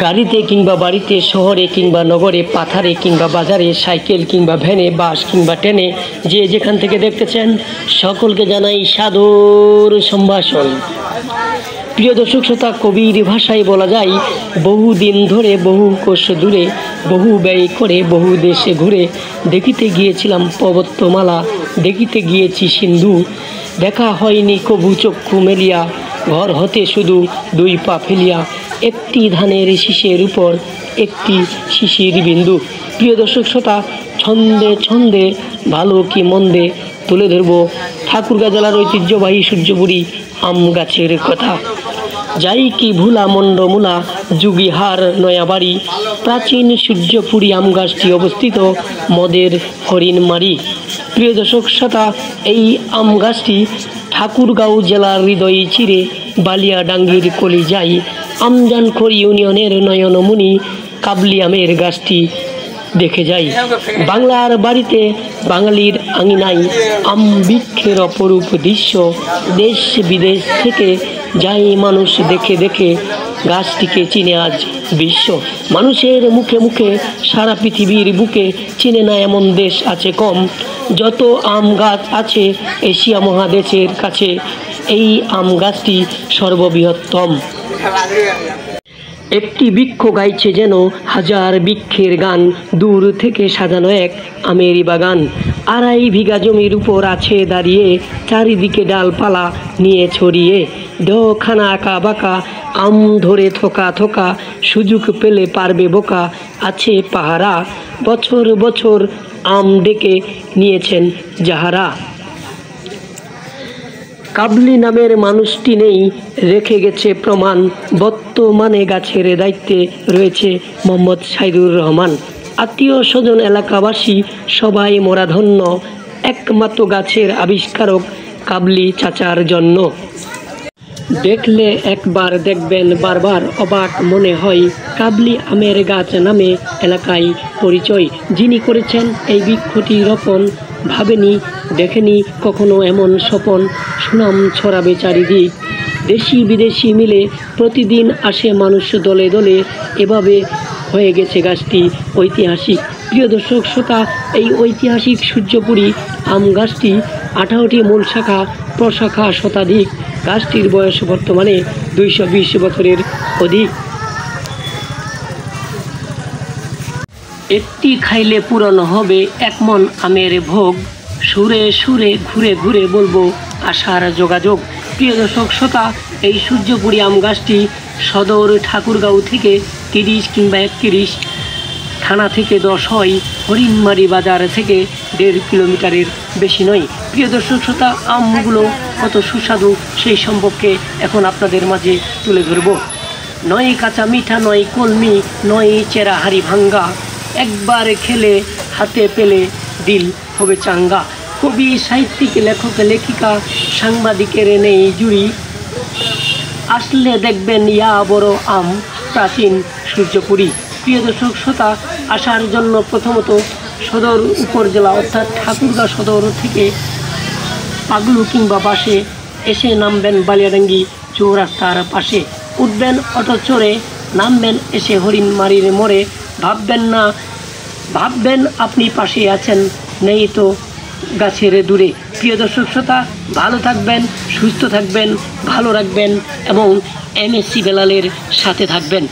গাড়িতে কিংবা বাড়িতে, শহরে কিংবা নগরে, পাথারে কিংবা বাজারে, সাইকেল কিংবা ভ্যানে, বাস কিংবা ট্রেনে, যে যেখান থেকে দেখতেছেন সকলকে জানাই সাদর সম্ভাষণ। প্রিয় দর্শক শ্রোতা, কবির ভাষায় বলা যায়, বহুদিন ধরে বহু কোশ দূরে, বহু ব্যয় করে বহু দেশে ঘুরে, দেখিতে গিয়েছিলাম পর্বতমালা, দেখিতে গিয়েছি সিন্ধু, দেখা হয়নি কবু চক্ষু মেলিয়া, ঘর হতে শুধু দুই পা ফেলিয়া, একটি ধানের শীষের উপর একটি শিশির বিন্দু। প্রিয় দর্শক শ্রোতা, ছন্দে ছন্দে ভালো কি মন্দে তুলে ধরব ঠাকুরগাঁ জেলার ঐতিহ্যবাহী সূর্যপুরী আম গাছের কথা। যাই কি ভুলা মণ্ডমূলা যুগিহার নয়াবাড়ি, প্রাচীন সূর্যপুরী আম গাছটি অবস্থিত মদের হরিণমারি। প্রিয় দর্শক শ্রোতা, এই আম গাছটি ঠাকুরগাঁও জেলার হৃদয় চিরে বালিয়াডাঙ্গির কলিজাই আমজানখোর ইউনিয়নের নয়নমণি কাবলি আমের গাছটি দেখে যাই। বাংলার বাড়িতে বাঙালির আঙিনায় আম বৃক্ষের অপরূপ দৃশ্য, দেশ বিদেশ থেকে যায় মানুষ দেখে দেখে, গাছটিকে চিনে আজ বিশ্ব। মানুষের মুখে মুখে সারা পৃথিবীর বুকে, চিনে না এমন দেশ আছে কম। যত আম গাছ আছে এশিয়া মহাদেশের কাছে, এই আম গাছটি সর্ববৃহত্তম। একটি বৃক্ষ গাইছে যেন হাজার বৃক্ষের গান, দূর থেকে সাজানো এক আমেরি বাগান। 2.5 বিঘা জমির উপর আছে দাঁড়িয়ে, চারিদিকে ডালপালা নিয়ে ছড়িয়ে, দেহখানা আঁকা বাঁকা, আম ধরে থোকা থোকা, সুযোগ পেলে পারবে বোকা, আছে পাহারা, বছর বছর আম ডেকে নিয়েছেন যাহারা। কাবলি নামের মানুষটি নেই, রেখে গেছে প্রমাণ, বর্তমানে গাছের দায়িত্বে রয়েছে মোহাম্মদ সাইদুর রহমান। আত্মীয় স্বজন এলাকাবাসী সবাই মোরা ধন্য, একমাত্র গাছের আবিষ্কারক কাবলি চাচার জন্য। দেখলে একবার দেখবেন বারবার, অবাক মনে হয়, কাবলি আমের গাছ নামে এলাকায় পরিচয়। যিনি করেছেন এই বৃক্ষটি রোপণ, ভাবেনি দেখেনি কখনো এমন স্বপন, সুনাম ছড়াবে চারিদিক, দেশি বিদেশি মিলে প্রতিদিন আসে মানুষ দলে দলে, এভাবে হয়ে গেছে গাছটি ঐতিহাসিক। প্রিয় দর্শক শ্রোতা, এই ঐতিহাসিক সূর্যপুরী আম গাছটি 18টি মূল শাখা, প্রশাখা শতাধিক। গাছটির বয়স বর্তমানে 220 বছরের অধিক। একটি খাইলে পূরণ হবে 1 মন আমের ভোগ, সুরে সুরে ঘুরে ঘুরে বলবো আশার যোগাযোগ। প্রিয় দর্শক শ্রোতা, এই সূর্যপুরী আম গাছটি সদর ঠাকুরগাঁও থেকে 30 কিংবা 31, থানা থেকে 10 হয়, হরিণমারি বাজার থেকে 1.5 কিলোমিটারের বেশি নয়। প্রিয় দর্শক শ্রোতা, আমগুলো কত সুস্বাদু সেই সম্পর্কে এখন আপনাদের মাঝে তুলে ধরব। নয় কাঁচা মিঠা, নয় কলমি, নয় চেরা হাড়ি ভাঙ্গা, একবার খেলে হাতে পেলে দিল হবে চাঙ্গা। কবি, সাহিত্যিক, লেখক, লেখিকা, সাংবাদিকের নেই জুড়ি, আসলে দেখবেন ইয়া বড় আম প্রাচীন সূর্যপুরী। প্রিয় দর্শক শ্রোতা, আসার জন্য প্রথমত সদর উপজেলা অর্থাৎ ঠাকুরগাঁ সদর থেকে পাগলু কিংবা বাসে এসে নামবেন বালিয়াডাঙ্গি চৌরাস্তার পাশে, উঠবেন অটো চড়ে, নামবেন এসে হরিণমারির মোড়ে। ভাববেন আপনি পাশে আছেন, নেই তো গাছের দূরে। প্রিয় দর্শক শ্রোতা, ভালো থাকবেন, সুস্থ থাকবেন, ভালো রাখবেন এবং MSC বেলালের সাথে থাকবেন।